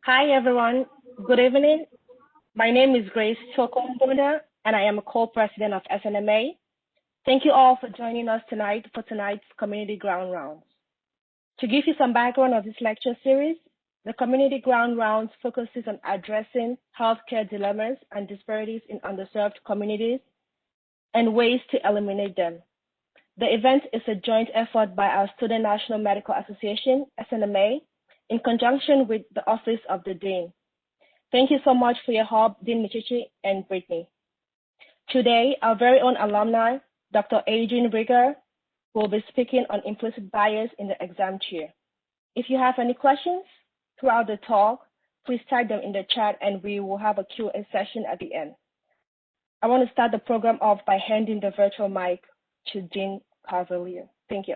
Hi, everyone. Good evening. My name is Grace Chokomboda, and I am a co-president of SNMA. Thank you all for joining us tonight for tonight's Community Ground Rounds. To give you some background of this lecture series, the Community Ground Rounds focuses on addressing healthcare dilemmas and disparities in underserved communities and ways to eliminate them. The event is a joint effort by our Student National Medical Association, SNMA, in conjunction with the Office of the Dean. Thank you so much for your help, Dean Michichi and Brittany. Today, our very own alumni, Dr. Adrienne Rigueur, will be speaking on implicit bias in the exam chair. If you have any questions throughout the talk, please type them in the chat and we will have a Q&A session at the end. I want to start the program off by handing the virtual mic to Dean Carvalho. Thank you.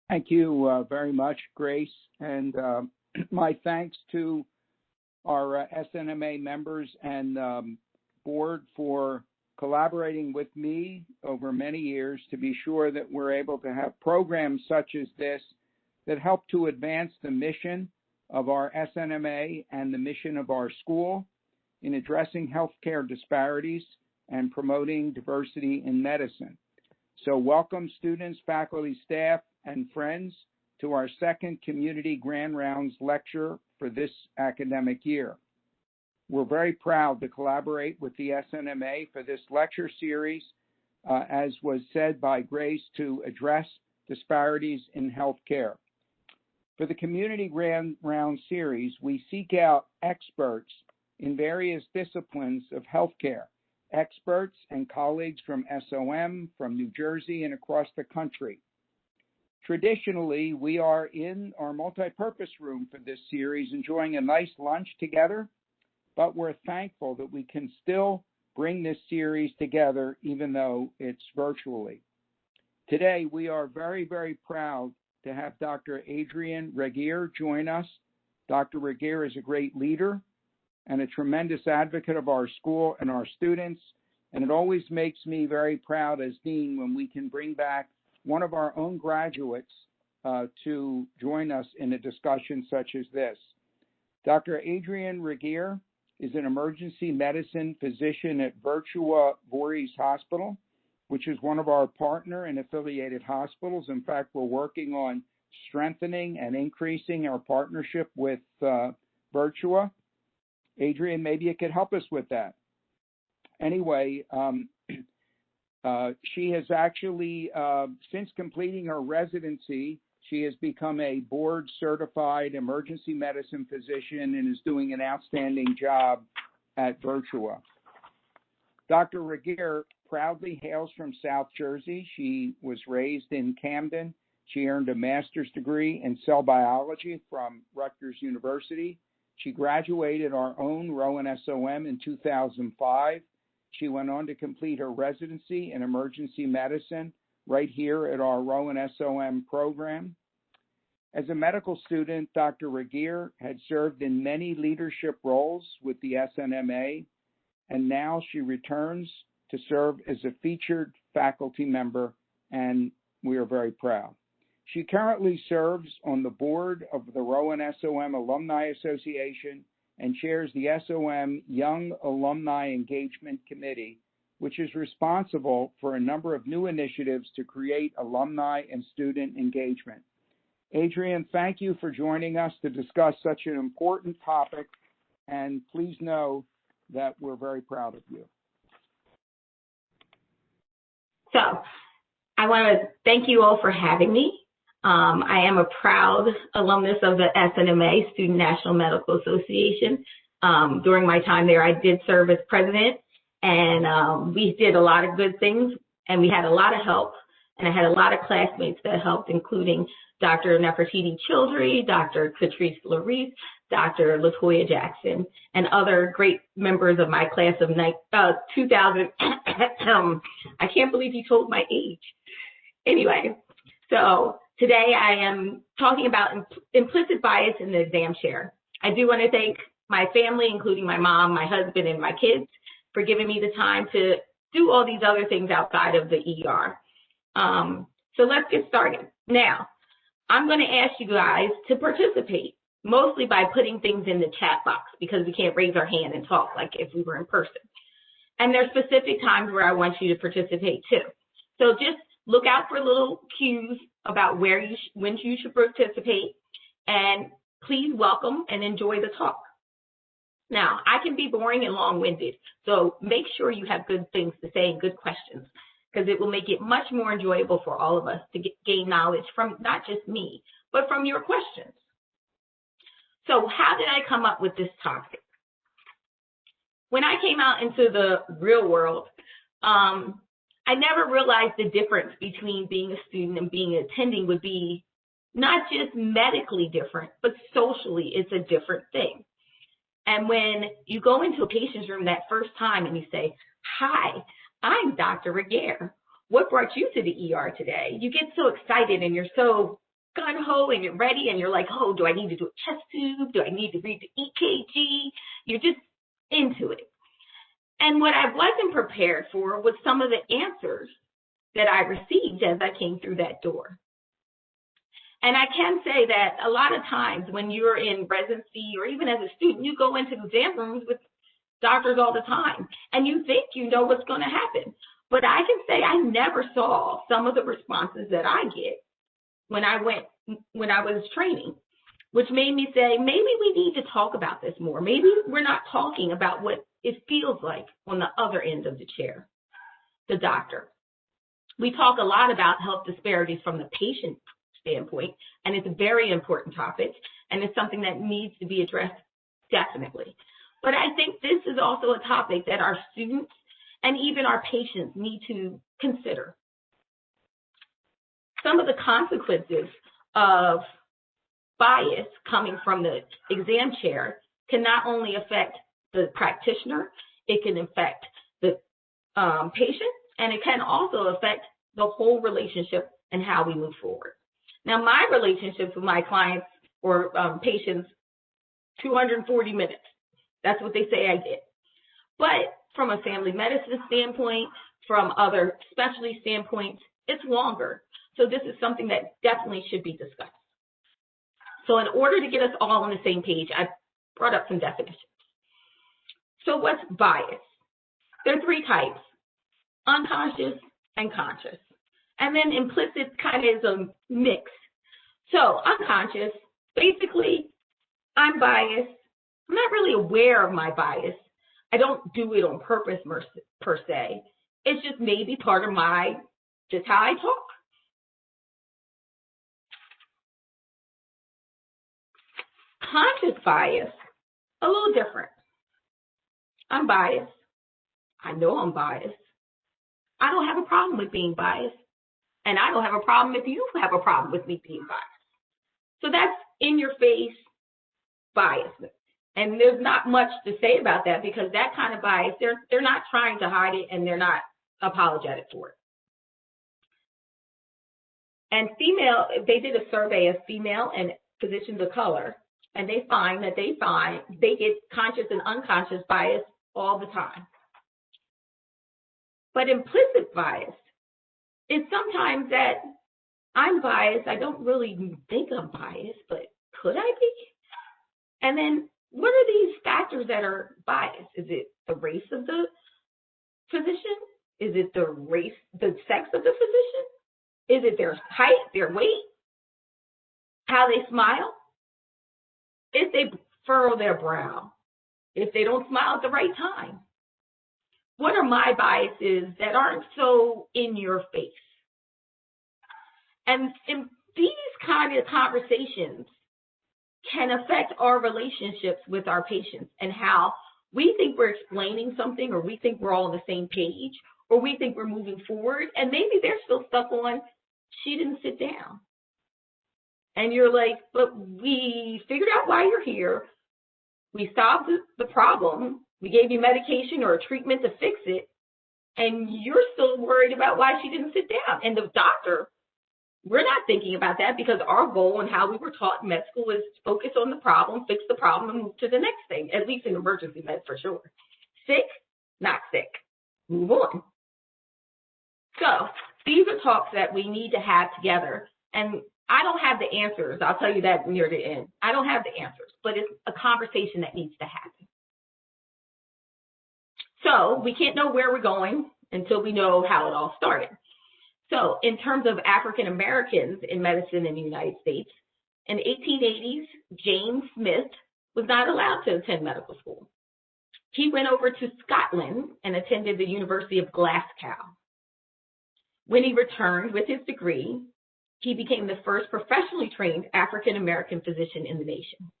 Thank you very much, Grace, and my thanks to our SNMA members and board for collaborating with me over many years to be sure that we're able to have programs such as this that help to advance the mission of our SNMA and the mission of our school in addressing healthcare disparities and promoting diversity in medicine. So welcome students, faculty, staff, and friends to our second Community Grand Rounds lecture for this academic year. We're very proud to collaborate with the SNMA for this lecture series, as was said by Grace, to address disparities in healthcare. For the Community Grand Round series, we seek out experts in various disciplines of healthcare, experts and colleagues from SOM, from New Jersey, and across the country. Traditionally, we are in our multi-purpose room for this series, enjoying a nice lunch together, but we're thankful that we can still bring this series together even though it's virtually. Today, we are very, very proud to have Dr. Adrienne Rigueur join us. Dr. Rigueur is a great leader and a tremendous advocate of our school and our students, and it always makes me very proud as dean when we can bring back one of our own graduates to join us in a discussion such as this. Dr. Adrienne Rigueur is an emergency medicine physician at Virtua Voorhees Hospital, which is one of our partner and affiliated hospitals. In fact, we're working on strengthening and increasing our partnership with Virtua. Adrienne, maybe you could help us with that. Anyway, she has actually, since completing her residency, she has become a board-certified emergency medicine physician and is doing an outstanding job at Virtua. Dr. Rigueur proudly hails from South Jersey. She was raised in Camden. She earned a master's degree in cell biology from Rutgers University. She graduated our own Rowan-SOM in 2005. She went on to complete her residency in emergency medicine right here at our Rowan-SOM program. As a medical student, Dr. Rigueur had served in many leadership roles with the SNMA, and now she returns to serve as a featured faculty member, and we are very proud. She currently serves on the board of the Rowan-SOM Alumni Association and chairs the SOM Young Alumni Engagement Committee, which is responsible for a number of new initiatives to create alumni and student engagement. Adrienne, thank you for joining us to discuss such an important topic, and please know that we're very proud of you. So, I want to thank you all for having me. I am a proud alumnus of the SNMA, Student National Medical Association. During my time there, I did serve as president, and we did a lot of good things, and we had a lot of help, and I had a lot of classmates that helped, including Dr. Nefertiti Childry, Dr. Catrice Larice, Dr. LaToya Jackson, and other great members of my class of 2000. I can't believe you told my age. Anyway, so today I am talking about implicit bias in the exam chair. I do want to thank my family, including my mom, my husband, and my kids, for giving me the time to do all these other things outside of the ER. So let's get started. Now, I'm going to ask you guys to participate, mostly by putting things in the chat box because we can't raise our hand and talk like if we were in person. And there's specific times where I want you to participate too. So just look out for little cues about when you should participate, and please welcome and enjoy the talk. Now, I can be boring and long-winded, so make sure you have good things to say and good questions, because it will make it much more enjoyable for all of us to gain knowledge from not just me, but from your questions. So how did I come up with this topic? When I came out into the real world, I never realized the difference between being a student and being an attending would be not just medically different, but socially it's a different thing. And when you go into a patient's room that first time and you say, "Hi, I'm Dr. Rigueur. What brought you to the ER today?" You get so excited and you're so gung-ho and you're ready and you're like, "Oh, do I need to do a chest tube? Do I need to read the EKG?" You're just into it. And what I wasn't prepared for was some of the answers that I received as I came through that door. And I can say that a lot of times when you're in residency or even as a student, you go into exam rooms with doctors all the time and you think you know what's going to happen. But I can say I never saw some of the responses that I get when I was training, which made me say, maybe we need to talk about this more. Maybe we're not talking about what it feels like on the other end of the chair, the doctor. We talk a lot about health disparities from the patient standpoint, and it's a very important topic, and it's something that needs to be addressed definitely. But I think this is also a topic that our students and even our patients need to consider. Some of the consequences of bias coming from the exam chair can not only affect the practitioner, it can affect the patient, and it can also affect the whole relationship and how we move forward. Now, my relationships with my clients or patients, 240 minutes. That's what they say I get. But from a family medicine standpoint, from other specialty standpoints, it's longer. So this is something that definitely should be discussed. So in order to get us all on the same page, I brought up some definitions. So what's bias? There are three types: unconscious and conscious. And then implicit kind of is a mix. So unconscious, basically, I'm biased. I'm not really aware of my bias. I don't do it on purpose per se. It's just maybe part of just how I talk. Conscious bias, a little different. I'm biased. I know I'm biased. I don't have a problem with being biased. And I don't have a problem if you have a problem with me being biased. So that's in your face bias. And there's not much to say about that because that kind of bias, they're not trying to hide it and they're not apologetic for it. And they did a survey of female and physicians of color, and they find that they get conscious and unconscious bias all the time. But implicit bias is sometimes that I'm biased. I don't really think I'm biased, but could I be? And then what are these factors that are biased? Is it the race of the physician? Is it the sex of the physician? Is it their height, their weight, how they smile? If they furrow their brow, if they don't smile at the right time? What are my biases that aren't so in your face? And these kind of conversations can affect our relationships with our patients and how we think we're explaining something, or we think we're all on the same page, or we think we're moving forward, and maybe they're still stuck on, she didn't sit down. And you're like, but we figured out why you're here. We solved the problem. We gave you medication or a treatment to fix it, and you're still worried about why she didn't sit down. And the doctor, we're not thinking about that because our goal and how we were taught in med school is focus on the problem, fix the problem, and move to the next thing, at least in emergency med for sure. Sick, not sick. Move on. So these are talks that we need to have together. And I don't have the answers. I'll tell you that near the end. I don't have the answers, but it's a conversation that needs to happen. So we can't know where we're going until we know how it all started. So in terms of African Americans in medicine in the United States, in the 1880s, James Smith was not allowed to attend medical school. He went over to Scotland and attended the University of Glasgow. When he returned with his degree, he became the first professionally trained African American physician in the nation.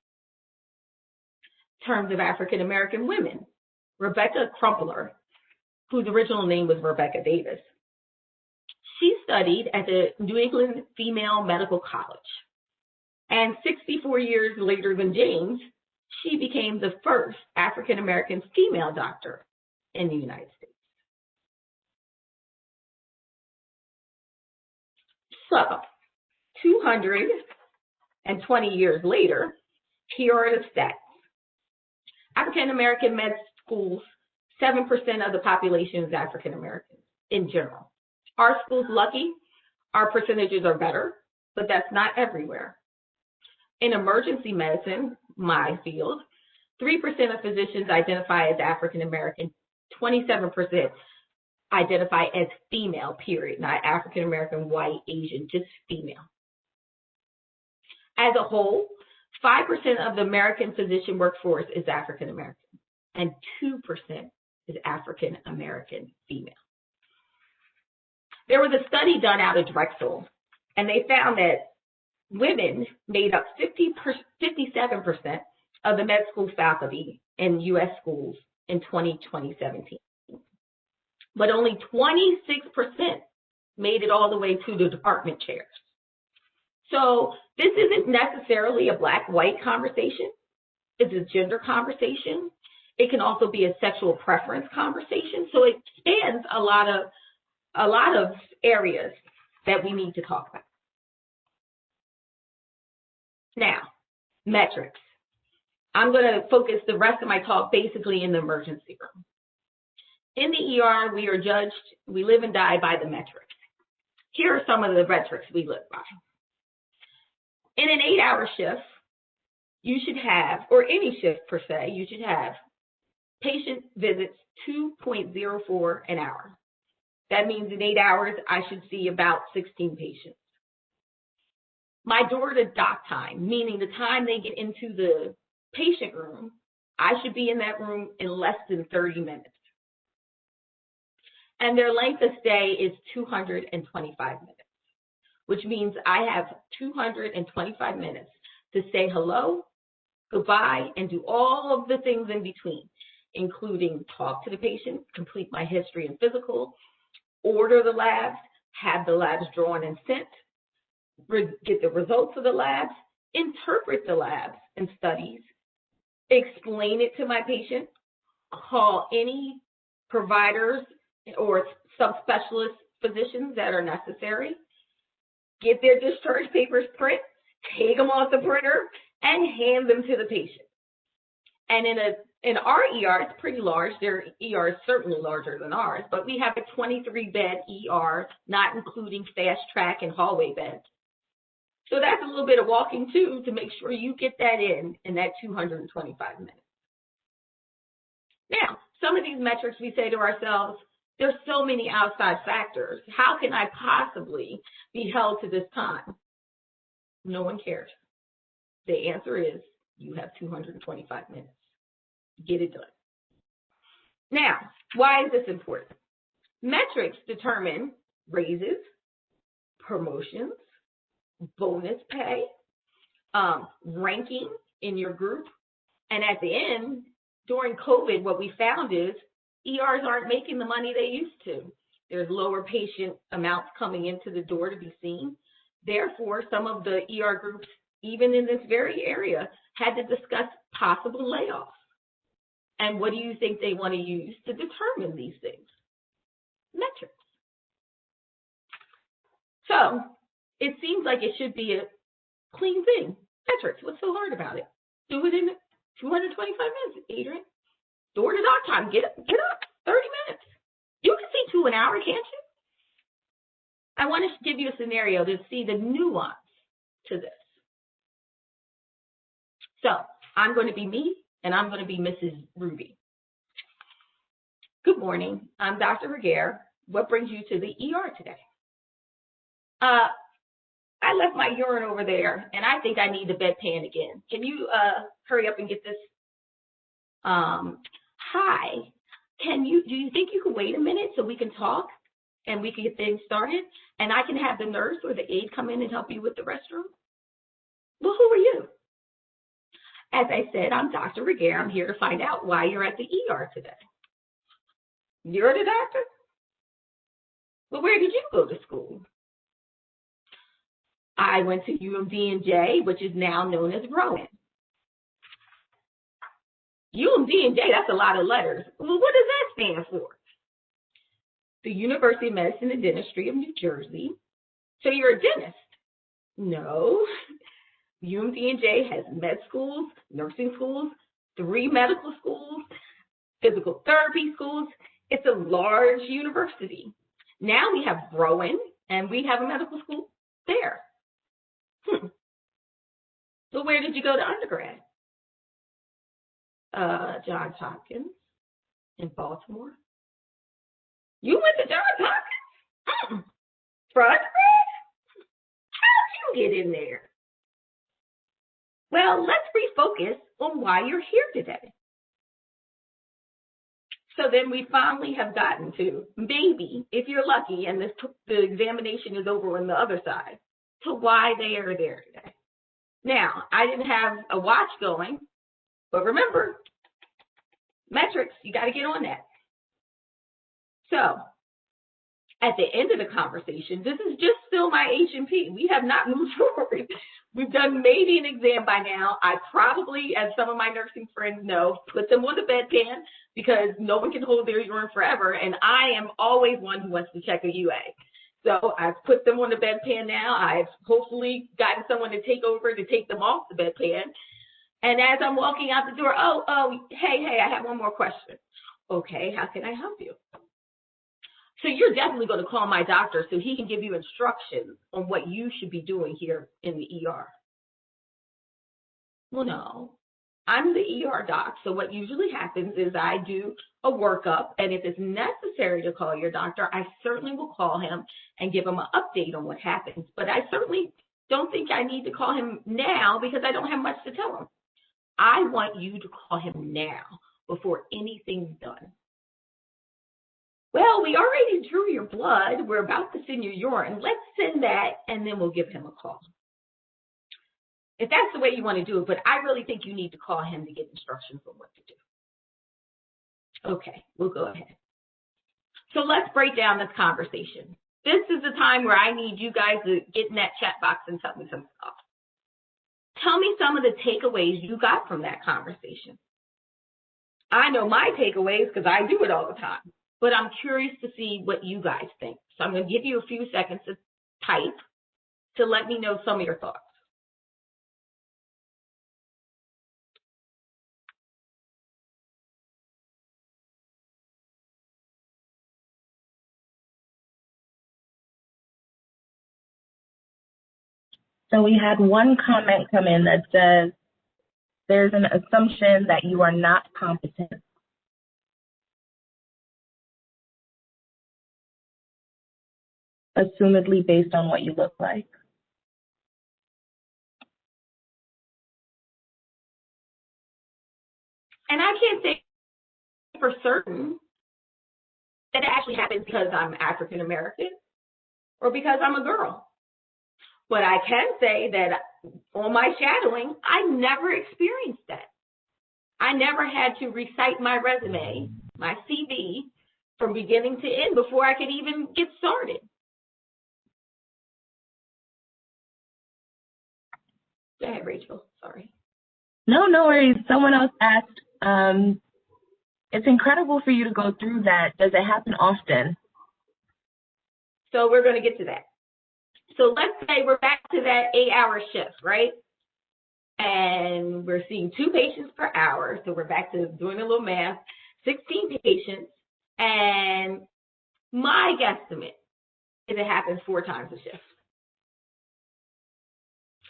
In terms of African American women, Rebecca Crumpler, whose original name was Rebecca Davis, she studied at the New England Female Medical College. And 64 years later than James, she became the first African American female doctor in the United States. So, 220 years later, here are the stats. African American med schools, 7% of the population is African American in general. Our schools lucky, our percentages are better, but that's not everywhere. In emergency medicine, my field, 3% of physicians identify as African American, 27% identify as female, period, not African American, white, Asian, just female. As a whole, 5% of the American physician workforce is African American, and 2% is African American female. There was a study done out of Drexel, and they found that women made up 57% of the med school faculty in U.S. schools in 2017. But only 26% made it all the way to the department chairs. So this isn't necessarily a black-white conversation. It's a gender conversation. It can also be a sexual preference conversation. So it spans a lot of areas that we need to talk about. Now, metrics. I'm going to focus the rest of my talk basically in the emergency room. In the ER, we are judged, we live and die by the metrics. Here are some of the metrics we live by. In an 8-hour shift, you should have, or any shift per se, you should have patient visits 2.04 an hour. That means in 8 hours, I should see about 16 patients. My door to doc time, meaning the time they get into the patient room, I should be in that room in less than 30 minutes. And their length of stay is 225 minutes, which means I have 225 minutes to say hello, goodbye, and do all of the things in between, including talk to the patient, complete my history and physical, order the labs, have the labs drawn and sent, get the results of the labs, interpret the labs and studies, explain it to my patient, call any providers or subspecialist physicians that are necessary, get their discharge papers print, take them off the printer, and hand them to the patient. And in our ER, it's pretty large. Their ER is certainly larger than ours, but we have a 23-bed ER, not including fast track and hallway beds. So that's a little bit of walking too to make sure you get that in that 225 minutes. Now, some of these metrics we say to ourselves, there's so many outside factors. How can I possibly be held to this time? No one cares. The answer is you have 225 minutes. Get it done. Now, why is this important? Metrics determine raises, promotions, bonus pay, ranking in your group. And at the end, during COVID, what we found is ERs aren't making the money they used to. There's lower patient amounts coming into the door to be seen. Therefore, some of the ER groups, even in this very area, had to discuss possible layoffs. And what do you think they want to use to determine these things? Metrics. So it seems like it should be a clean thing. Metrics, what's so hard about it? Do it in 225 minutes, Adrienne. Door to doc time, get up, 30 minutes. You can see 2 an hour, can't you? I want to give you a scenario to see the nuance to this. So I'm going to be me, and I'm going to be Mrs. Ruby. Good morning. I'm Dr. Rigueur. What brings you to the ER today? I left my urine over there, and I think I need the bedpan again. Can you hurry up and get this? Hi. Do you think you could wait a minute so we can talk and we can get things started? And I can have the nurse or the aide come in and help you with the restroom? Well, who are you? As I said, I'm Dr. Rigueur. I'm here to find out why you're at the ER today. You're the doctor? Well, where did you go to school? I went to UMD&J, which is now known as Rowan. UMD&J, that's a lot of letters. Well, what does that stand for? The University of Medicine and Dentistry of New Jersey. So you're a dentist? No. UMD&J has med schools, nursing schools, 3 medical schools, physical therapy schools. It's a large university. Now we have Rowan, and we have a medical school there. So where did you go to undergrad? Johns Hopkins in Baltimore. You went to Johns Hopkins? For undergrad? How'd you get in there? Well, let's refocus on why you're here today. So then we finally have gotten to, maybe, if you're lucky and the examination is over on the other side, to why they are there today. Now, I didn't have a watch going, but remember, metrics, you got to get on that. So, at the end of the conversation, this is just still my H&P. We have not moved forward. We've done maybe an exam by now. I probably, as some of my nursing friends know, put them on the bedpan because no one can hold their urine forever, and I am always one who wants to check a UA. So I've put them on the bedpan now. I've hopefully gotten someone to take over to take them off the bedpan. And as I'm walking out the door, hey, I have one more question. Okay, how can I help you? So you're definitely going to call my doctor so he can give you instructions on what you should be doing here in the ER. Well, no, I'm the ER doc. So what usually happens is I do a workup, and if it's necessary to call your doctor, I certainly will call him and give him an update on what happens. But I certainly don't think I need to call him now because I don't have much to tell him. I want you to call him now before anything's done. Well, we already drew your blood. We're about to send your urine. Let's send that, and then we'll give him a call. If that's the way you want to do it, but I really think you need to call him to get instructions on what to do. Okay, we'll go ahead. So let's break down this conversation. This is the time where I need you guys to get in that chat box and tell me some stuff. Tell me some of the takeaways you got from that conversation. I know my takeaways because I do it all the time. But I'm curious to see what you guys think. So I'm going to give you a few seconds to type to let me know some of your thoughts. So we had one comment come in that says, there's an assumption that you are not competent. Assumedly based on what you look like. And I can't say for certain that it actually happens because I'm African American or because I'm a girl. But I can say that on my shadowing, I never experienced that. I never had to recite my resume, my CV, from beginning to end before I could even get started. Go ahead, Rachel. Sorry. No worries. Someone else asked, it's incredible for you to go through that. Does it happen often? So we're going to get to that. So let's say we're back to that 8-hour shift, right? And we're seeing 2 patients per hour. So we're back to doing a little math, 16 patients. And my guesstimate is it happens 4 times a shift.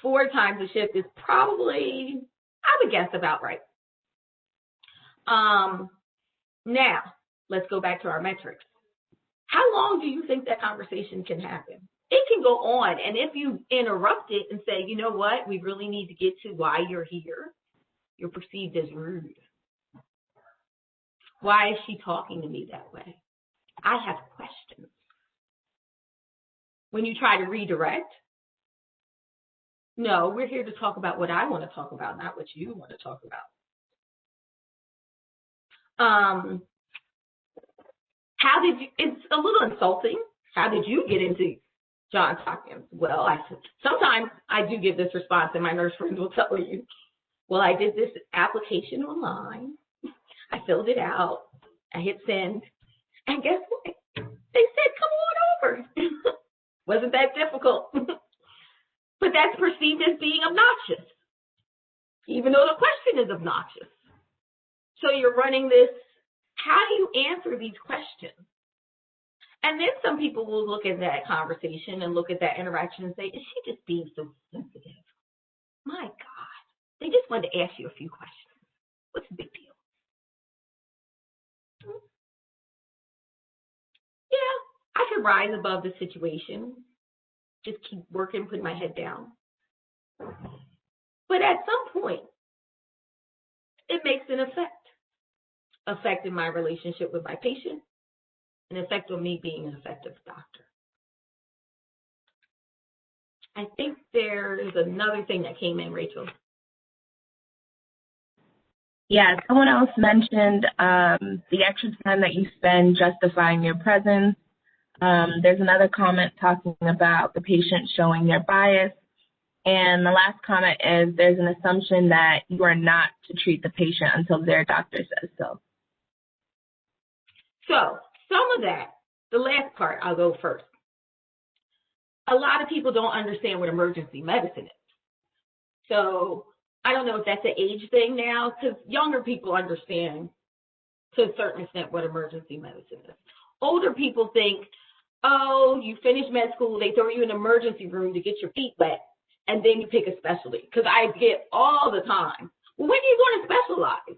4 times a shift is probably, I would guess, about right. Now, let's go back to our metrics. How long do you think that conversation can happen? It can go on, and if you interrupt it and say, you know what, we really need to get to why you're here, you're perceived as rude. Why is she talking to me that way? I have questions. When you try to redirect, no, we're here to talk about what I want to talk about, not what you want to talk about. It's a little insulting. How did you get into Johns Hopkins? Well, sometimes I do give this response, and my nurse friends will tell you, well, I did this application online. I filled it out. I hit send. And guess what? They said, come on over. Wasn't that difficult. But that's perceived as being obnoxious, even though the question is obnoxious. So you're running this, how do you answer these questions? And then some people will look at that conversation and look at that interaction and say, is she just being so sensitive? My God, they just wanted to ask you a few questions. What's the big deal? Yeah, I could rise above the situation, just keep working, put my head down. But at some point, it makes an effect in my relationship with my patient, an effect on me being an effective doctor. I think there's another thing that came in, Rachel. Yeah, someone else mentioned the extra time that you spend justifying your presence. There's another comment talking about the patient showing their bias. And the last comment is there's an assumption that you are not to treat the patient until their doctor says so. So some of that, the last part, I'll go first. A lot of people don't understand what emergency medicine is. So I don't know if that's an age thing now, because younger people understand to a certain extent what emergency medicine is. Older people think, oh, you finish med school, they throw you in an emergency room to get your feet wet, and then you pick a specialty. Because I get all the time, well, when are you going to specialize?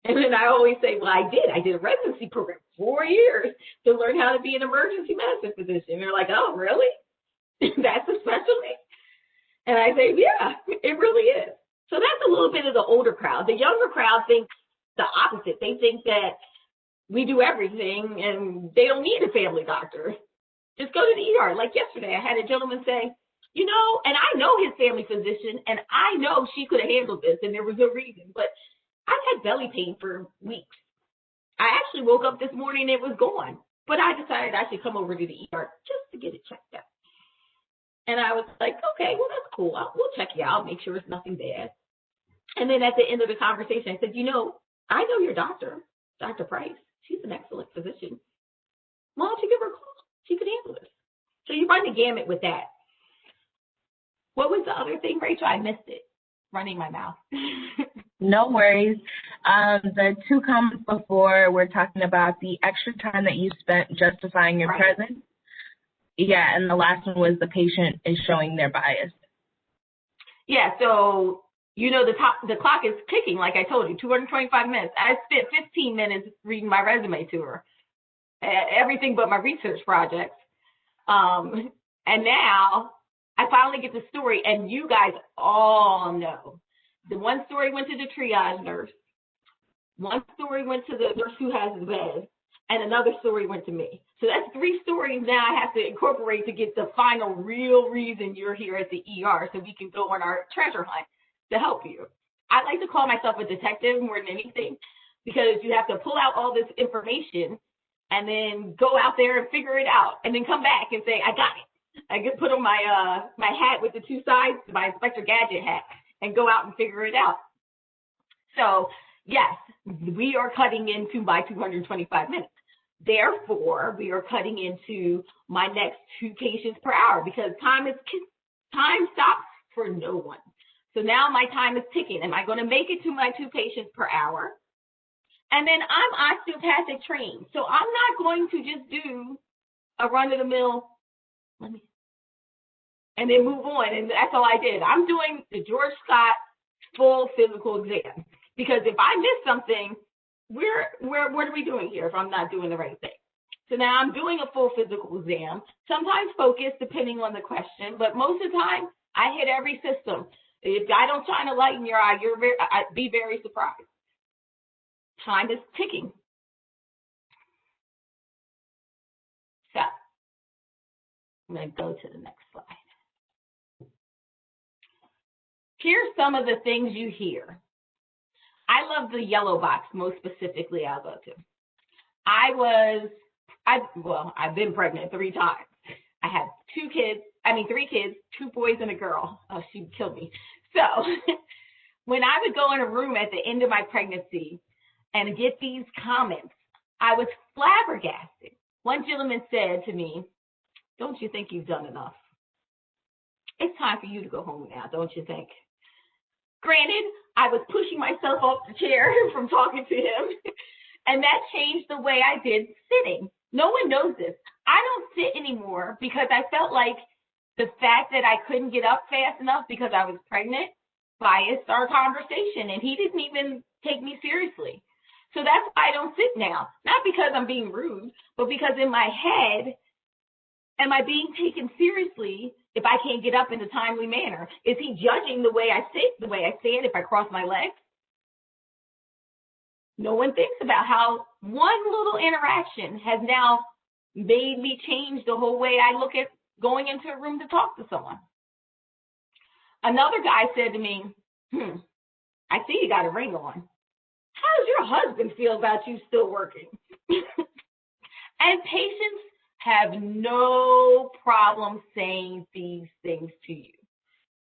And then I always say, well, I did a residency program 4 years to learn how to be an emergency medicine physician. They're like, oh, really? That's a specialty? And I say, yeah, it really is. So that's a little bit of the older crowd. The younger crowd thinks the opposite. They think that we do everything and they don't need a family doctor. Just go to the ER. Like yesterday, I had a gentleman say, you know, and I know his family physician, and I know she could have handled this, and there was no reason, but I've had belly pain for weeks. I actually woke up this morning and it was gone, but I decided I should come over to the ER just to get it checked out. And I was like, okay, well, that's cool. We'll check you out, make sure it's nothing bad. And then at the end of the conversation, I said, you know, I know your doctor, Dr. Price. She's an excellent physician. Why don't you give her a call? She could handle this. So you run the gamut with that. What was the other thing, Rachel? I missed it. Running my mouth. No worries. The 2 comments before were talking about the extra time that you spent justifying your presence. Yeah, and the last one was the patient is showing their bias. Yeah, so, you know, the clock is ticking, like I told you, 225 minutes. I spent 15 minutes reading my resume to her, everything but my research projects. And now I finally get the story, and you guys all know. The one story went to the triage nurse. One story went to the nurse who has the bed, and another story went to me. So that's 3 stories now I have to incorporate to get the final real reason you're here at the ER so we can go on our treasure hunt to help you. I like to call myself a detective more than anything because you have to pull out all this information and then go out there and figure it out and then come back and say, I got it. I can put on my my hat with the 2 sides, my Inspector Gadget hat, and go out and figure it out. So, yes, we are cutting into my 225 minutes. Therefore, we are cutting into my next 2 patients per hour because time stops for no one. So now my time is ticking. Am I going to make it to my 2 patients per hour? And then I'm osteopathic trained. So I'm not going to just do a run-of-the-mill, and then move on. And that's all I did. I'm doing the George Scott full physical exam, because if I miss something, what are we doing here if I'm not doing the right thing? So now I'm doing a full physical exam, sometimes focused depending on the question, but most of the time I hit every system. If I don't shine a light in your eye, I'd be very surprised. Time is ticking. So I'm going to go to the next slide. Here's some of the things you hear. I love the yellow box, most specifically I'll go to. I've been pregnant 3 times. I had 3 kids, 2 boys and a girl. Oh, she'd kill me. So when I would go in a room at the end of my pregnancy and get these comments, I was flabbergasted. One gentleman said to me, "Don't you think you've done enough? It's time for you to go home now, don't you think?" Granted, I was pushing myself off the chair from talking to him, and that changed the way I did sitting. No one knows this. I don't sit anymore because I felt like the fact that I couldn't get up fast enough because I was pregnant biased our conversation, and he didn't even take me seriously. So that's why I don't sit now. Not because I'm being rude, but because in my head, am I being taken seriously if I can't get up in a timely manner? Is he judging the way I sit, the way I stand, if I cross my legs? No one thinks about how one little interaction has now made me change the whole way I look at going into a room to talk to someone. Another guy said to me, "I see you got a ring on. How does your husband feel about you still working?" And patients have no problem saying these things to you.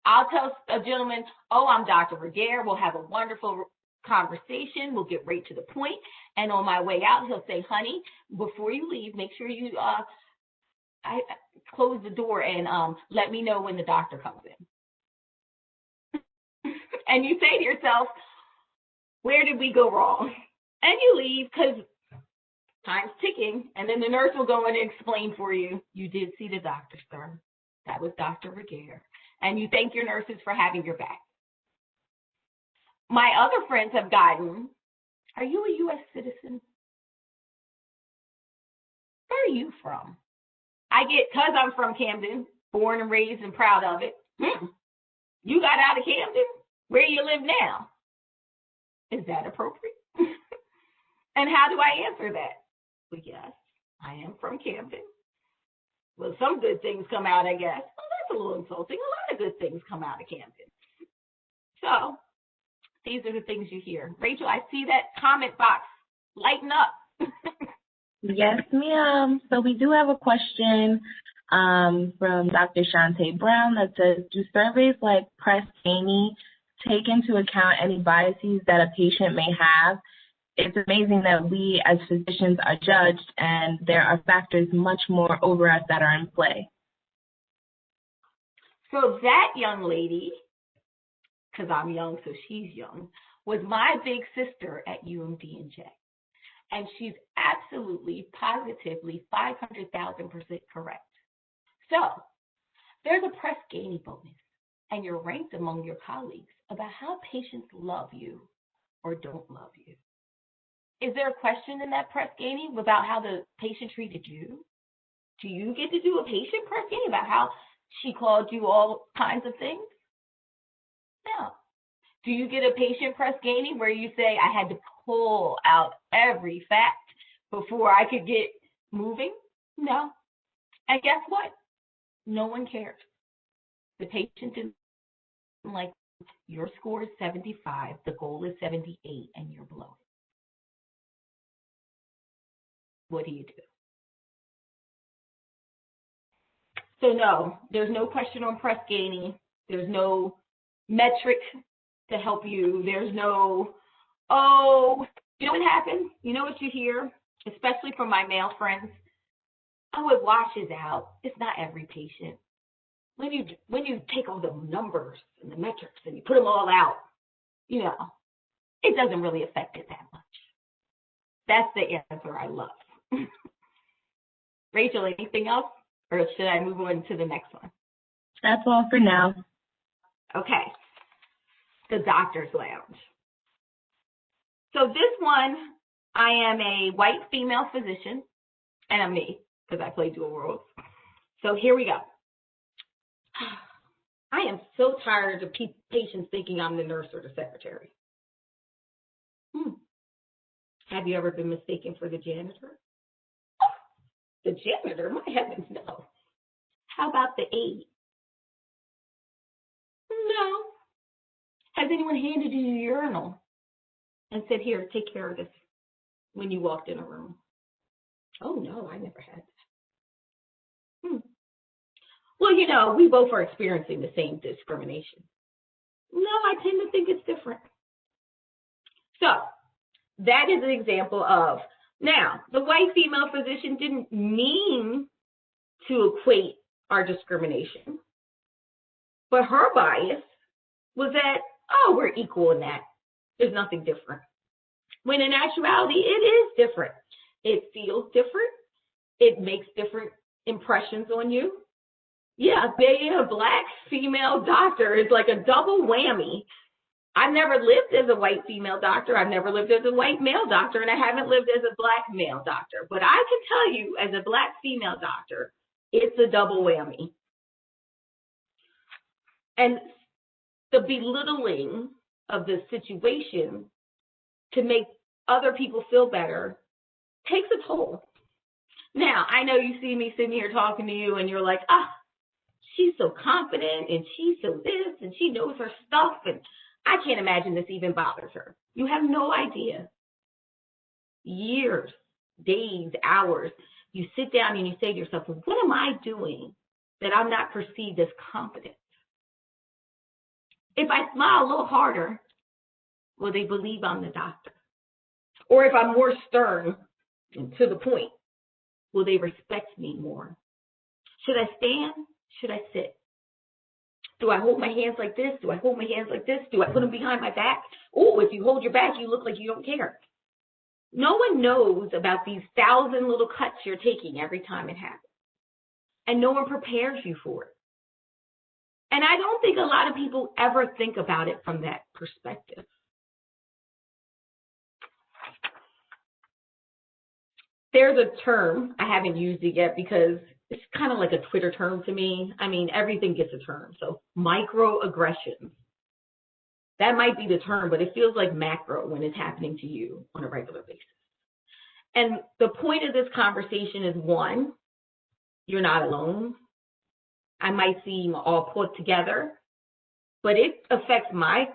I'll tell a gentleman, "Oh, I'm Dr. Rigueur. We'll have a wonderful conversation. We'll get right to the point." And on my way out, he'll say, "Honey, before you leave, make sure you I close the door and let me know when the doctor comes in." And you say to yourself, where did we go wrong? And you leave because time's ticking, and then the nurse will go in and explain for you, "You did see the doctor, sir. That was Dr. Rigueur." And you thank your nurses for having your back. My other friends have gotten, "Are you a U.S. citizen? Where are you from?" I get, because I'm from Camden, born and raised and proud of it. "You got out of Camden? Where you live now?" Is that appropriate? And how do I answer that? Well, yes, I am from Camden. Well, some good things come out, I guess. Well, that's a little insulting. A lot of good things come out of Camden. So these are the things you hear. Rachel, I see that comment box lighten up. Yes, ma'am. So we do have a question from Dr. Shantae Brown that says, "Do surveys like Press Ganey take into account any biases that a patient may have? It's amazing that we as physicians are judged and there are factors much more over us that are in play." So that young lady, because I'm young, so she's young, was my big sister at UMD&J. And she's absolutely, positively 500,000% correct. So there's a Press Ganey bonus, and you're ranked among your colleagues about how patients love you or don't love you. Is there a question in that Press Ganey about how the patient treated you? Do you get to do a patient Press Ganey about how she called you all kinds of things? No. Do you get a patient Press Ganey where you say, "I had to pull out every fact before I could get moving"? No. And guess what? No one cares. The patient didn't like your score is 75, the goal is 78, and you're below it. What do you do? So no, there's no question on Press Ganey. There's no metric to help you. There's no, "Oh, you know what happens? You know what you hear, especially from my male friends? Oh, it washes out. It's not every patient. When you take all the numbers and the metrics and you put them all out, it doesn't really affect it that much." That's the answer I love. Rachel, anything else? Or should I move on to the next one? That's all for now. Okay. The doctor's lounge. So this one, I am a white female physician, and I'm me, because I play dual roles. So here we go. I am so tired of patients thinking I'm the nurse or the secretary. Have you ever been mistaken for the janitor? The janitor? My heavens, no. How about the aide? No. Has anyone handed you your urinal and said, here, take care of this when you walked in a room? Oh, no, I never had that. Well, you know, we both are experiencing the same discrimination. No, I tend to think it's different. So that is an example of, now, the white female physician didn't mean to equate our discrimination, but her bias was that, oh, we're equal in that. There's nothing different. When in actuality, it is different. It feels different. It makes different impressions on you. Yeah, being a Black female doctor is like a double whammy. I've never lived as a white female doctor. I've never lived as a white male doctor, and I haven't lived as a Black male doctor. But I can tell you, as a Black female doctor, it's a double whammy. And the belittling of the situation to make other people feel better takes a toll. Now, I know you see me sitting here talking to you, and you're like, she's so confident, and she's so this, and she knows her stuff, and I can't imagine this even bothers her. You have no idea. Years, days, hours, you sit down and you say to yourself, well, what am I doing that I'm not perceived as competent? If I smile a little harder, will they believe I'm the doctor? Or if I'm more stern and to the point, will they respect me more? Should I stand? Should I sit? Do I hold my hands like this? Do I hold my hands like this? Do I put them behind my back? Oh, if you hold your back, you look like you don't care. No one knows about these 1,000 little cuts you're taking every time it happens. And no one prepares you for it. And I don't think a lot of people ever think about it from that perspective. There's a term, I haven't used it yet because it's kind of like a Twitter term to me. I mean, everything gets a term. So microaggressions. That might be the term, but it feels like macro when it's happening to you on a regular basis. And the point of this conversation is, one, you're not alone. I might seem all put together, but it affects my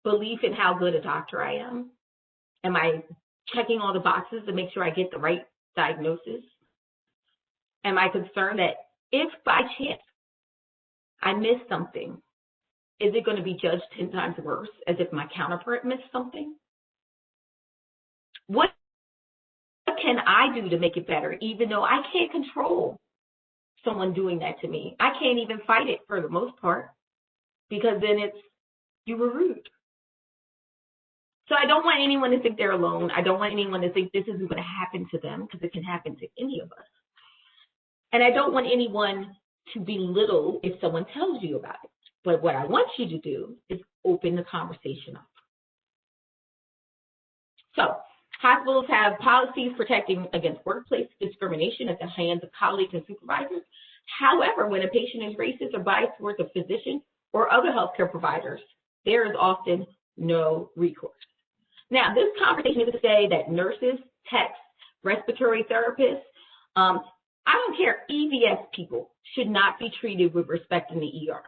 belief in how good a doctor I am. Am I checking all the boxes to make sure I get the right diagnosis? Am I concerned that if by chance I miss something, is it going to be judged 10 times worse as if my counterpart missed something? What can I do to make it better, even though I can't control someone doing that to me? I can't even fight it for the most part, because then it's, you were rude. So I don't want anyone to think they're alone. I don't want anyone to think this isn't going to happen to them, because it can happen to any of us. And I don't want anyone to belittle if someone tells you about it. But what I want you to do is open the conversation up. So hospitals have policies protecting against workplace discrimination at the hands of colleagues and supervisors. However, when a patient is racist or biased towards a physician or other healthcare providers, there is often no recourse. Now, this conversation is to say that nurses, techs, respiratory therapists, I don't care, EVS people should not be treated with respect in the ER.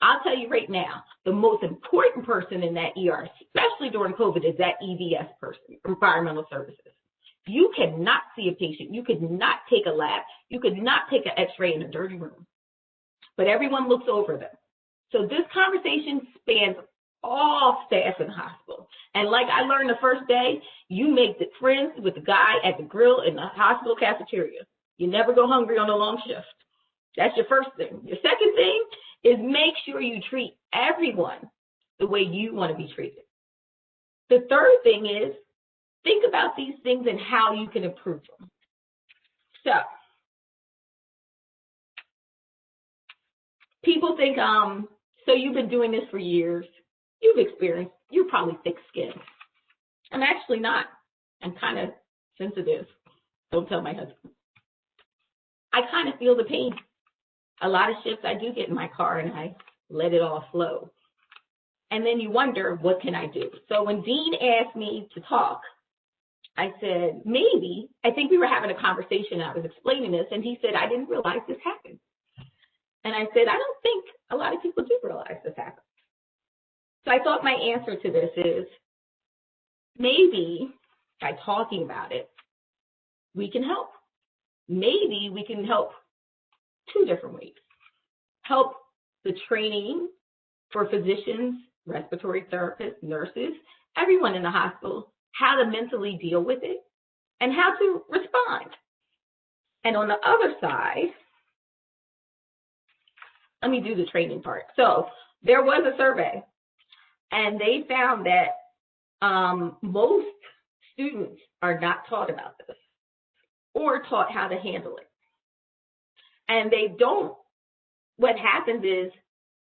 I'll tell you right now, the most important person in that ER, especially during COVID, is that EVS person, environmental services. You cannot see a patient. You could not take a lab. You could not take an x-ray in a dirty room. But everyone looks over them. So this conversation spans all staff in the hospital. And like I learned the first day, you make the friends with the guy at the grill in the hospital cafeteria. You never go hungry on a long shift. That's your first thing. Your second thing is make sure you treat everyone the way you want to be treated. The third thing is think about these things and how you can improve them. So People think, so you've been doing this for years. You're probably thick-skinned. I'm actually not. I'm kind of sensitive. Don't tell my husband. I kind of feel the pain. A lot of shifts I do get in my car and I let it all flow. And then you wonder, what can I do? So when Dean asked me to talk, I said, maybe, I think we were having a conversation. I was explaining this, and he said, I didn't realize this happened. And I said, I don't think a lot of people do realize this happened. So I thought my answer to this is, maybe by talking about it, we can help. Maybe we can help two different ways. Help the training for physicians, respiratory therapists, nurses, everyone in the hospital, how to mentally deal with it and how to respond. And on the other side, let me do the training part. So there was a survey, and they found that most students are not taught about this or taught how to handle it. And they don't, what happens is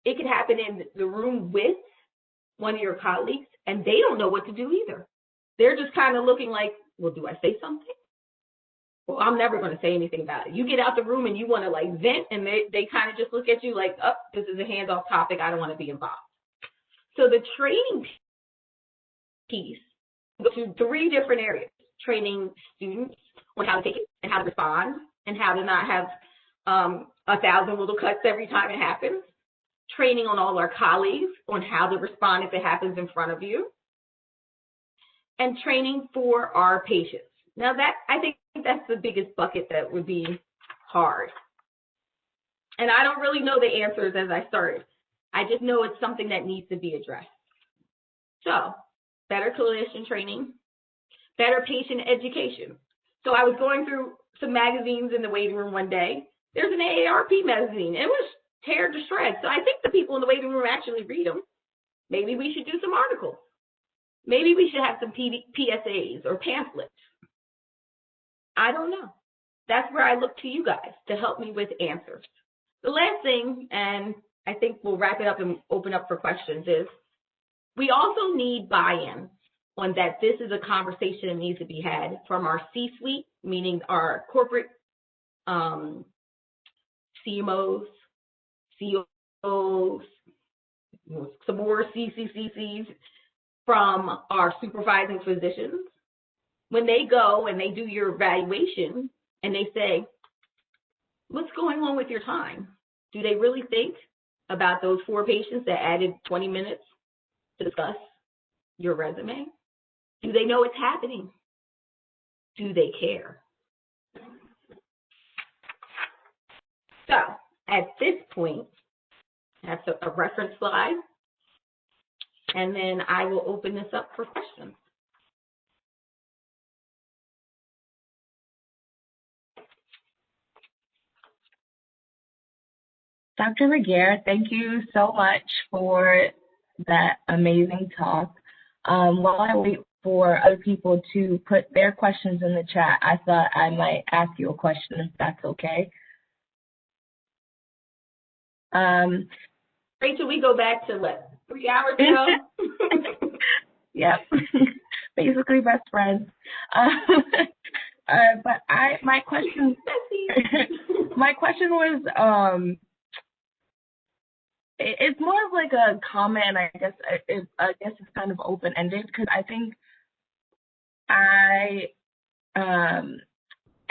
it can happen in the room with one of your colleagues, and they don't know what to do either. They're just kind of looking like, well, do I say something? Well, I'm never going to say anything about it. You get out the room and you want to like vent, and they kind of just look at you like, oh, this is a hands-off topic. I don't want to be involved. So the training piece goes to three different areas: training students on how to take it and how to respond and how to not have 1,000 little cuts every time it happens. Training on all our colleagues on how to respond if it happens in front of you. And training for our patients. Now that, I think that's the biggest bucket that would be hard. And I don't really know the answers as I started. I just know it's something that needs to be addressed. So, better clinician training, better patient education. So I was going through some magazines in the waiting room one day. There's an AARP magazine. It was teared to shreds. So I think the people in the waiting room actually read them. Maybe we should do some articles. Maybe we should have some PSAs or pamphlets. I don't know. That's where I look to you guys to help me with answers. The last thing, and I think we'll wrap it up and open up for questions, is we also need buy-in on that this is a conversation that needs to be had from our C-suite, meaning our corporate CMOs, COOs, some more CCCCs, from our supervising physicians. When they go and they do your evaluation and they say, what's going on with your time? Do they really think about those 4 patients that added 20 minutes to discuss your resume? Do they know it's happening? Do they care? So at this point, that's a reference slide. And then I will open this up for questions. Dr. Rigueur, thank you so much for that amazing talk. While I wait for other people to put their questions in the chat, I thought I might ask you a question, if that's okay. Rachel, we go back to what, 3 hours ago? Yep, basically best friends. But my question was, it's more of like a comment. I guess it's kind of open-ended, because I think I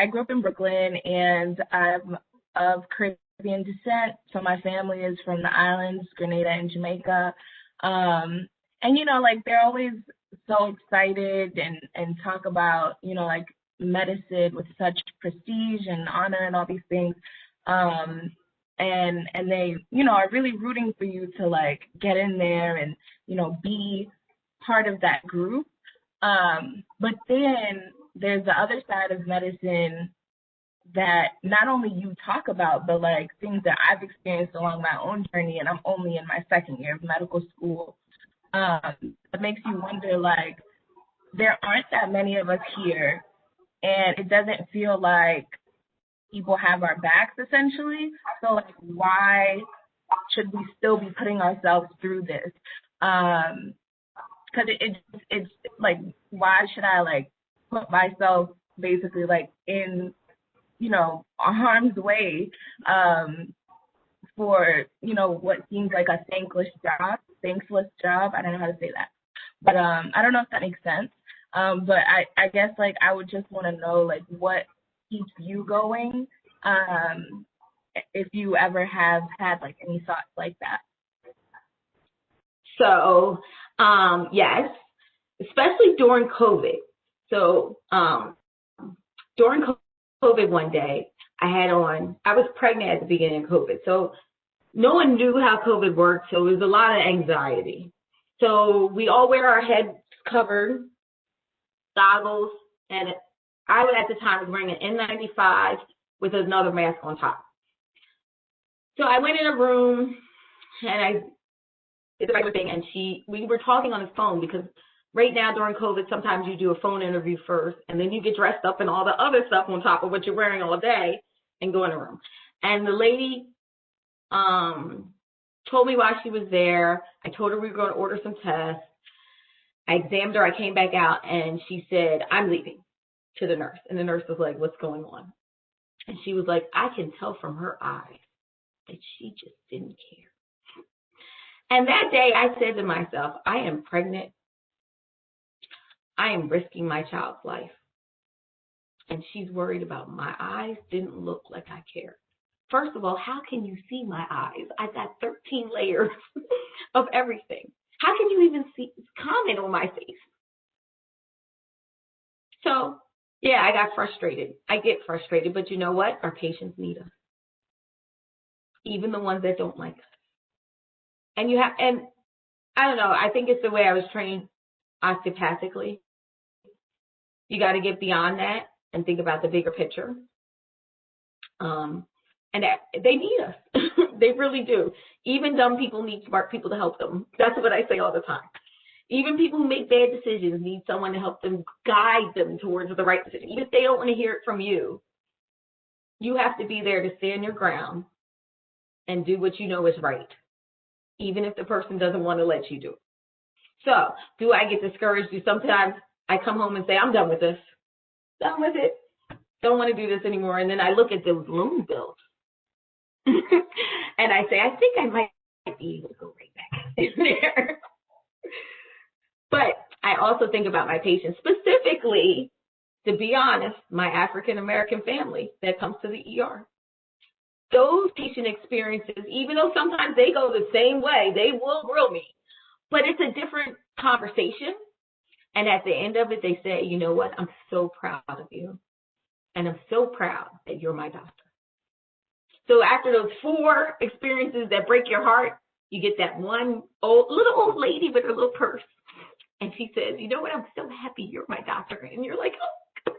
grew up in Brooklyn, and I'm of Caribbean descent, so my family is from the islands, Grenada and Jamaica. And, you know, like, they're always so excited and talk about, you know, like, medicine with such prestige and honor and all these things. And they, you know, are really rooting for you to, like, get in there and, you know, be part of that group. But then there's the other side of medicine that not only you talk about, but, like, things that I've experienced along my own journey, and I'm only in my 2nd year of medical school. It makes you wonder, like, there aren't that many of us here, and it doesn't feel like people have our backs, essentially. So, like, why should we still be putting ourselves through this? Because it's like, why should I like put myself basically like in, you know, harm's way for, you know, what seems like a thankless job. I don't know how to say that, but I don't know if that makes sense. But I guess like I would just want to know like what keeps you going, if you ever have had like any thoughts like that. So yes, especially during COVID. So during COVID one day, I was pregnant at the beginning of COVID. So no one knew how COVID worked, so it was a lot of anxiety. So we all wear our heads covered, goggles, and I at the time was wearing an N95 with another mask on top. So I went in a room and I did the regular thing, and we were talking on the phone because right now during COVID, sometimes you do a phone interview first, and then you get dressed up in all the other stuff on top of what you're wearing all day and go in a room. And the lady told me why she was there. I told her we were going to order some tests. I examined her. I came back out, and she said, "I'm leaving," to the nurse. And the nurse was like, "What's going on?" And she was like, "I can tell from her eyes that she just didn't care." And that day I said to myself, I am pregnant. I am risking my child's life. And she's worried about my eyes. Didn't look like I cared. First of all, how can you see my eyes? I've got 13 layers of everything. How can you even comment on my face? So, yeah, I got frustrated. I get frustrated, but you know what? Our patients need us. Even the ones that don't like us. And I don't know, I think it's the way I was trained osteopathically. You got to get beyond that and think about the bigger picture. And they need us. They really do. Even dumb people need smart people to help them. That's what I say all the time. Even people who make bad decisions need someone to help them, guide them towards the right decision. Even if they don't want to hear it from you, you have to be there to stand your ground and do what you know is right, even if the person doesn't want to let you do it. So, do I get discouraged? Sometimes I come home and say, I'm done with this. Done with it. Don't want to do this anymore. And then I look at those loan bills. And I say, I think I might be able to go right back in there. But I also think about my patients, specifically, to be honest, my African-American family that comes to the ER. Those patient experiences, even though sometimes they go the same way, they will grill me. But it's a different conversation. And at the end of it, they say, you know what? I'm so proud of you. And I'm so proud that you're my doctor. So after those 4 experiences that break your heart, you get that one little old lady with her little purse. And she says, you know what? I'm so happy you're my doctor. And you're like, oh.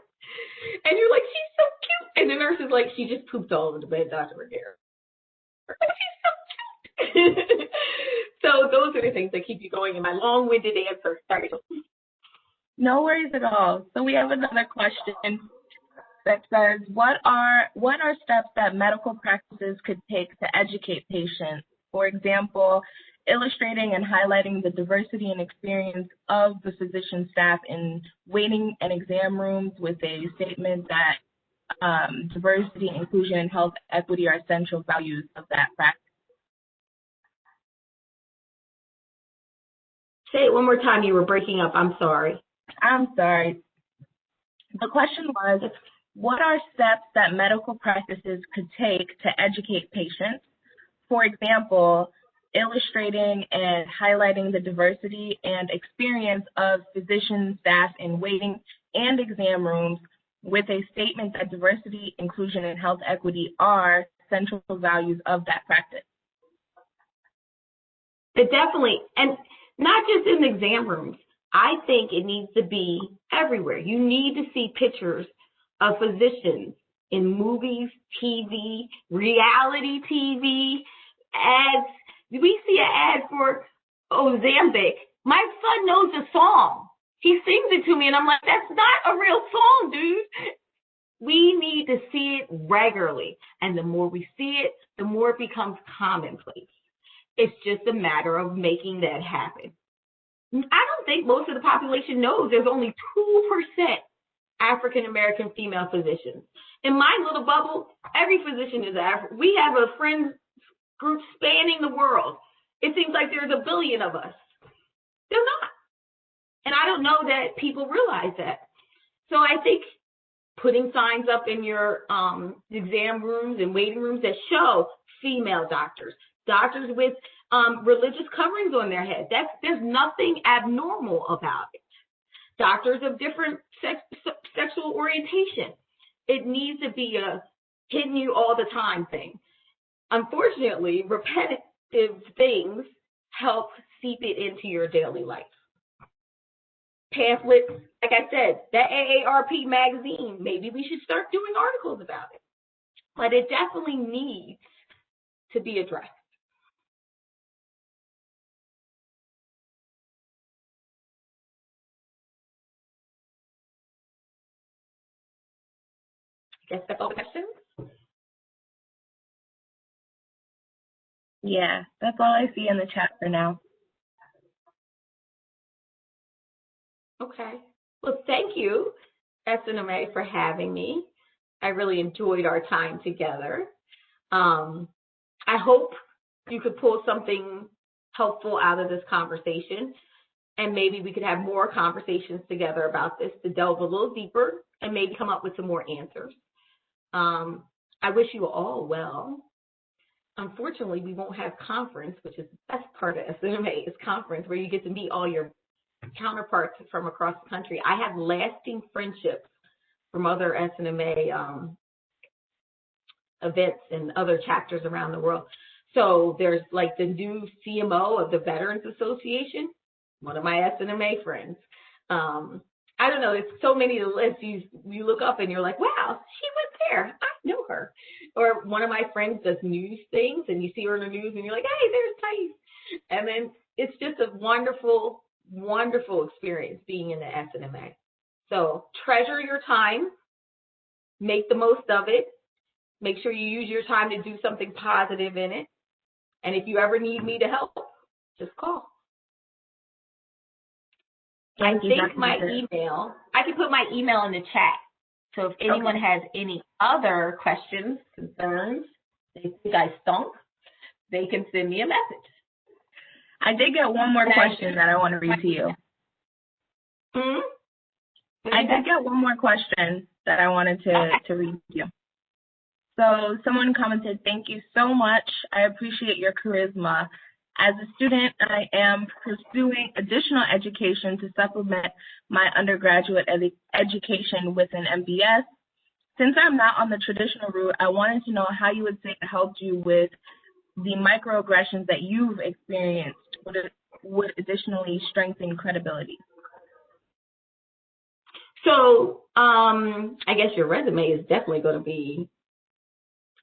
And you're like, she's so cute. And the nurse is like, she just pooped all over the bed, Dr. Rigueur. She's so cute. So those are the things that keep you going in my long-winded answer. Sorry. No worries at all. So we have another question that says, what are steps that medical practices could take to educate patients? For example, illustrating and highlighting the diversity and experience of the physician staff in waiting and exam rooms with a statement that diversity, inclusion, and health equity are essential values of that practice. Say it one more time. You were breaking up. I'm sorry. The question was, what are steps that medical practices could take to educate patients? For example, illustrating and highlighting the diversity and experience of physician staff in waiting and exam rooms with a statement that diversity, inclusion, and health equity are central values of that practice. It definitely, and not just in exam rooms. I think it needs to be everywhere. You need to see pictures of physicians in movies, TV, reality TV, ads. We see an ad for Ozempic. My son knows the song. He sings it to me, and I'm like, that's not a real song, dude. We need to see it regularly. And the more we see it, the more it becomes commonplace. It's just a matter of making that happen. I don't think most of the population knows there's only 2% African-American female physicians. In my little bubble, every physician is African. We have a friend group spanning the world. It seems like there's a billion of us. They're not. And I don't know that people realize that. So I think putting signs up in your exam rooms and waiting rooms that show female doctors, doctors with religious coverings on their head. There's nothing abnormal about it. Doctors of different sexual orientation. It needs to be a hitting you all the time thing. Unfortunately, repetitive things help seep it into your daily life. Pamphlets, like I said, that AARP magazine, maybe we should start doing articles about it. But it definitely needs to be addressed. I guess that's all the questions. Yeah, that's all I see in the chat for now. Okay. Well, thank you, SNMA, for having me. I really enjoyed our time together. I hope you could pull something helpful out of this conversation, and maybe we could have more conversations together about this to delve a little deeper and maybe come up with some more answers. I wish you all well. Unfortunately, we won't have conference, which is the best part of SNMA, is conference, where you get to meet all your counterparts from across the country. I have lasting friendships from other SNMA events and other chapters around the world. So there's like the new CMO of the Veterans Association, one of my SNMA friends. I don't know, there's so many to list. You look up and you're like, wow, she went there. I know her. Or one of my friends does news things, and you see her in the news and you're like, hey, there's Thais. And then it's just a wonderful, wonderful experience being in the SNMA. So treasure your time, make the most of it. Make sure you use your time to do something positive in it. And if you ever need me to help, just call. I think my email, I can put my email in the chat. So if anyone has any other questions, concerns, they think I stunk, they can send me a message. I did get one more question that I want to read to you. I did get one more question that I wanted to read to you. So someone commented, thank you so much. I appreciate your charisma. As a student, I am pursuing additional education to supplement my undergraduate education with an MBS. Since I'm not on the traditional route, I wanted to know how you would say it helped you with the microaggressions that you've experienced would additionally strengthen credibility. So I guess your resume is definitely going to be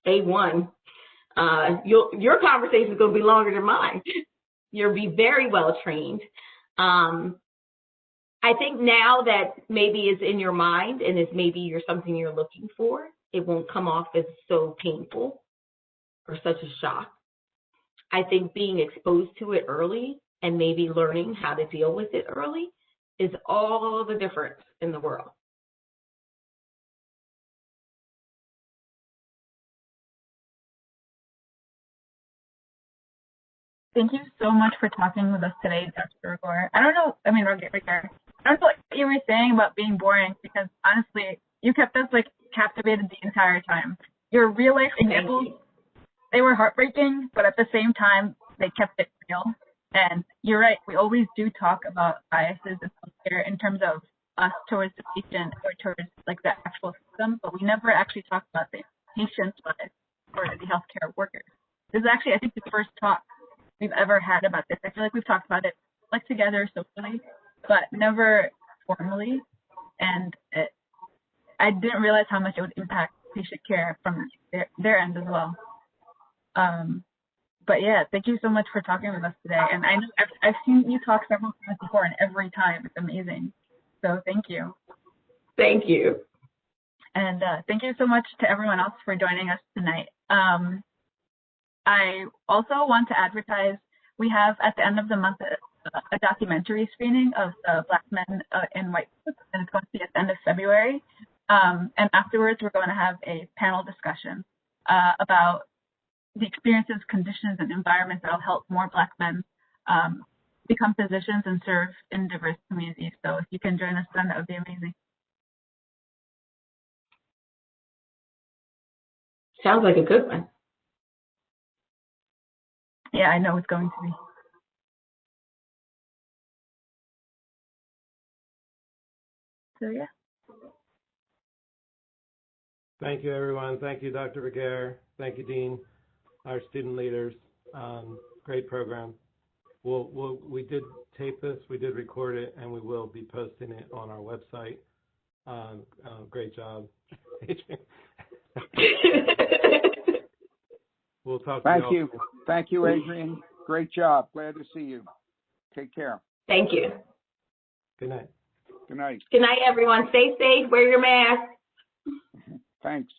A1. Your conversation is going to be longer than mine. You'll be very well trained. I think now that maybe is in your mind and is maybe something you're looking for, it won't come off as so painful or such a shock. I think being exposed to it early and maybe learning how to deal with it early is all the difference in the world. Thank you so much for talking with us today, Dr. Rigueur. Rigueur. I don't know what you were saying about being boring, because honestly, you kept us captivated the entire time. Your real life examples, they were heartbreaking, but at the same time, they kept it real. And you're right, we always do talk about biases in healthcare in terms of us towards the patient or towards the actual system, but we never actually talk about the patient's bias or the healthcare workers. This is actually, I think, the first talk we've ever had about this. I feel like we've talked about it together socially, but never formally. And I didn't realize how much it would impact patient care from their end as well. But yeah, thank you so much for talking with us today. And I know I've seen you talk several times before, and every time it's amazing. So thank you. Thank you. And thank you so much to everyone else for joining us tonight. I also want to advertise, we have at the end of the month a documentary screening of Black men in white suits, and it's going to be at the end of February. And afterwards, we're going to have a panel discussion about the experiences, conditions, and environments that will help more Black men become physicians and serve in diverse communities. So if you can join us then, that would be amazing. Sounds like a good one. Yeah, I know it's going to be. So yeah. Thank you, everyone. Thank you, Dr. Rigueur. Thank you, Dean, our student leaders. Great program. We did tape this, we did record it, and we will be posting it on our website. Great job, Adrienne. We'll talk to you. Thank you, Adrienne. Great job. Glad to see you. Take care. Thank you. Good night. Good night. Good night, everyone. Stay safe. Wear your mask. Thanks.